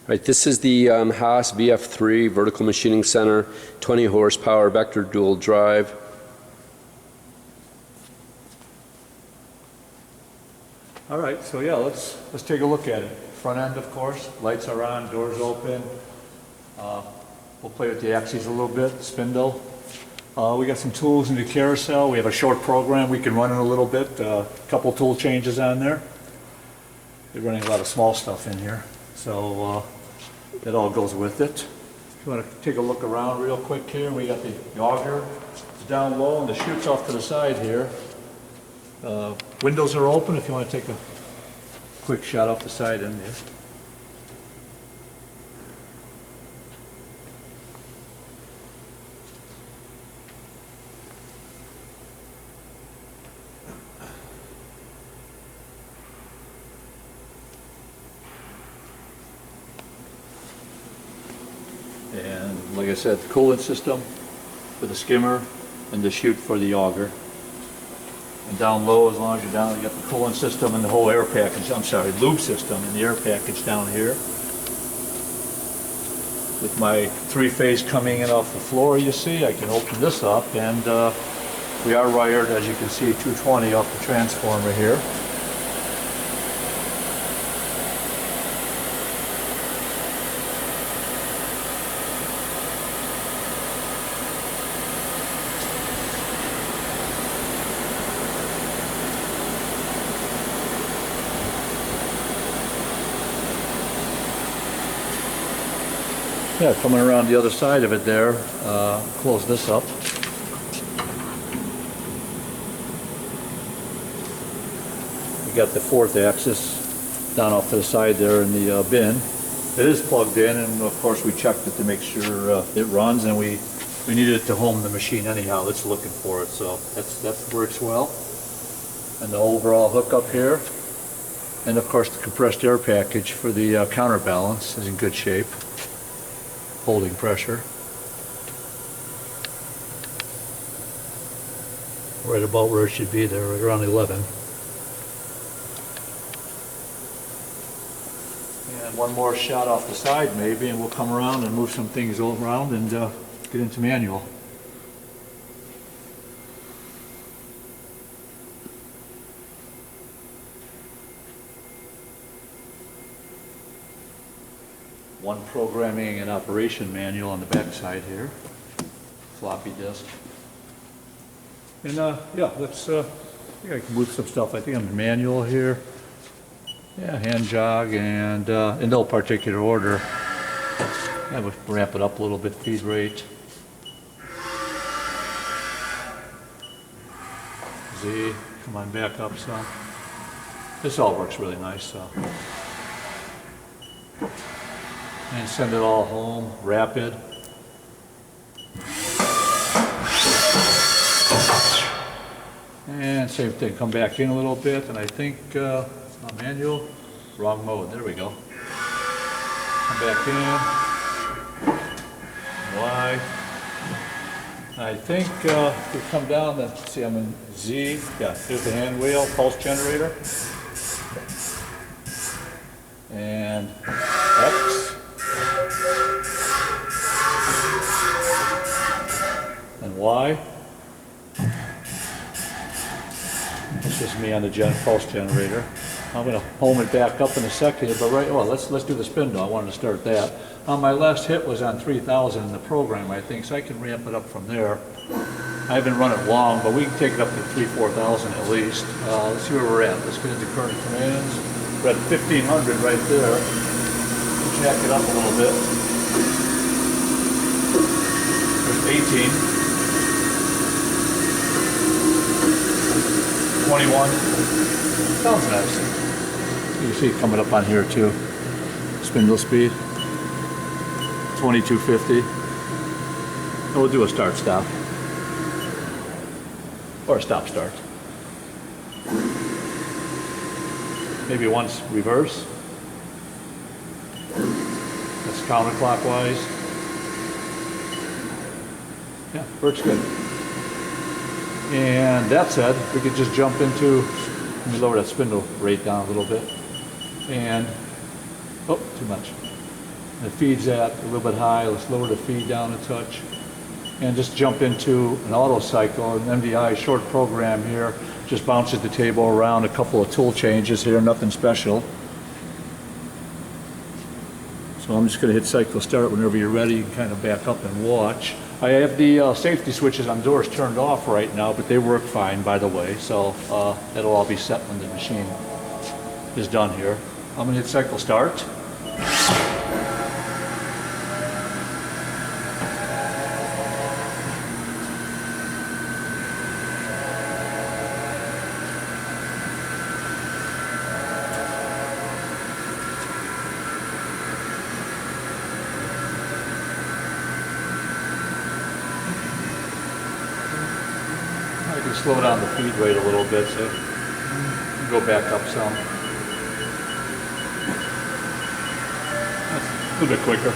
Right, this is the Haas VF-3 vertical machining center, 20 horsepower vector dual drive. All right, so yeah, let's take a look at it. Front end, of course, lights are on, doors open. We'll play with the axes a little bit, spindle. We got some tools in the carousel. We have a short program we can run in a little bit. A couple tool changes on there. We're running a lot of small stuff in here, so that all goes with it. If you want to take a look around real quick here, we got the auger. It's down low and the chute's off to the side here. Windows are open if you want to take a quick shot off the side end there. And like I said, the coolant system with the skimmer and the chute for the auger. And down low, as long as you're down, you got the coolant system and the whole air package, lube system and the air package down here. With my three-phase coming in off the floor, you see, I can open this up, and we are wired, as you can see, 220 off the transformer here. Yeah, coming around the other side of it there, close this up. We got the fourth axis down off to the side there in the bin. It is plugged in, and of course we checked it to make sure it runs, and we needed it to home the machine anyhow. It's looking for it, so that works well. And the overall hookup here, and of course the compressed air package for the counterbalance is in good shape. Holding pressure. Right about where it should be there, right around 11. And one more shot off the side maybe, and we'll come around and move some things around and get into manual. One programming and operation manual on the back side here, floppy disk. And yeah, let's, I think I can move some stuff. I think I'm in manual here. Yeah, hand jog, and in no particular order. Yeah, we'll ramp it up a little bit, feed rate. Z, come on back up some. This all works really nice, so. And send it all home, rapid. And same thing, come back in a little bit, and I think, manual, wrong mode, there we go. Come back in, Y. I think if we come down, let's see, I'm in Z, yeah, here's the hand wheel, pulse generator. And X. And Y. It's just me on the pulse generator. I'm going to home it back up in a second, but let's do the spindle. I wanted to start that. My last hit was on 3,000 in the program, I think, so I can ramp it up from there. I haven't run it long, but we can take it up to 3,000-4,000 at least. Let's see where we're at. Let's get into current commands. We're at 1,500 right there. Jack it up a little bit. There's 18. 21. Sounds nice. You see it coming up on here too. Spindle speed. 2250. And we'll do a start stop. Or a stop start. Maybe once reverse. That's counterclockwise. Yeah, works good. And that said, we could just jump into, let me lower that spindle rate down a little bit. And, oh, too much. The feed's at a little bit high. Let's lower the feed down a touch. And just jump into an auto cycle. An MDI short program here. Just bounces the table around, a couple of tool changes here, nothing special. So I'm just going to hit cycle start. Whenever you're ready, you can kind of back up and watch. I have the safety switches on doors turned off right now, but they work fine, by the way. So that'll all be set when the machine is done here. I'm going to hit cycle start. I can slow down the feed rate a little bit, so go back up some. That's a little bit quicker.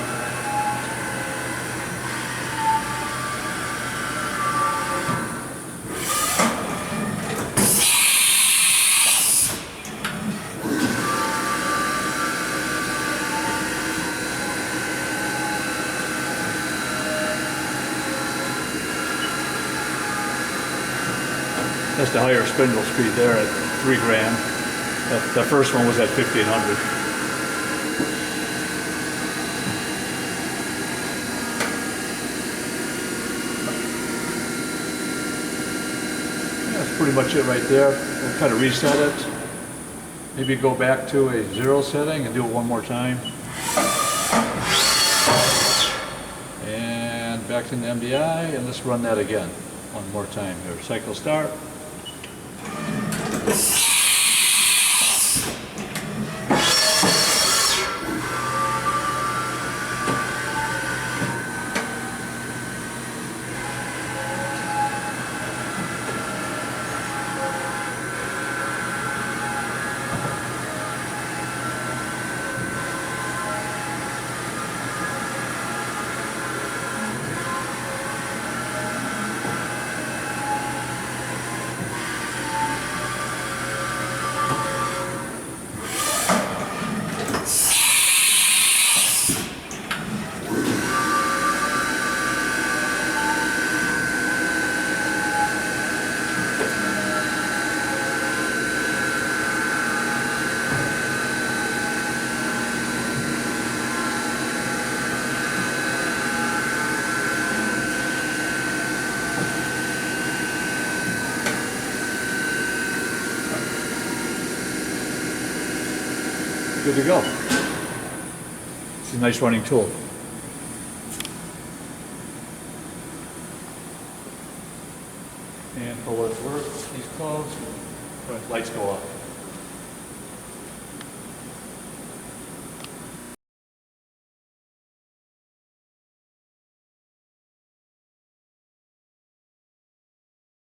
That's the higher spindle speed there at 3 grand. The first one was at 1500. That's pretty much it right there. We'll kind of reset it. Maybe go back to a 0 setting and do it one more time. And back to the MDI, and let's run that again. One more time here. Cycle start. Good to go. It's a nice running tool. And for what it's worth, these closed, lights go up.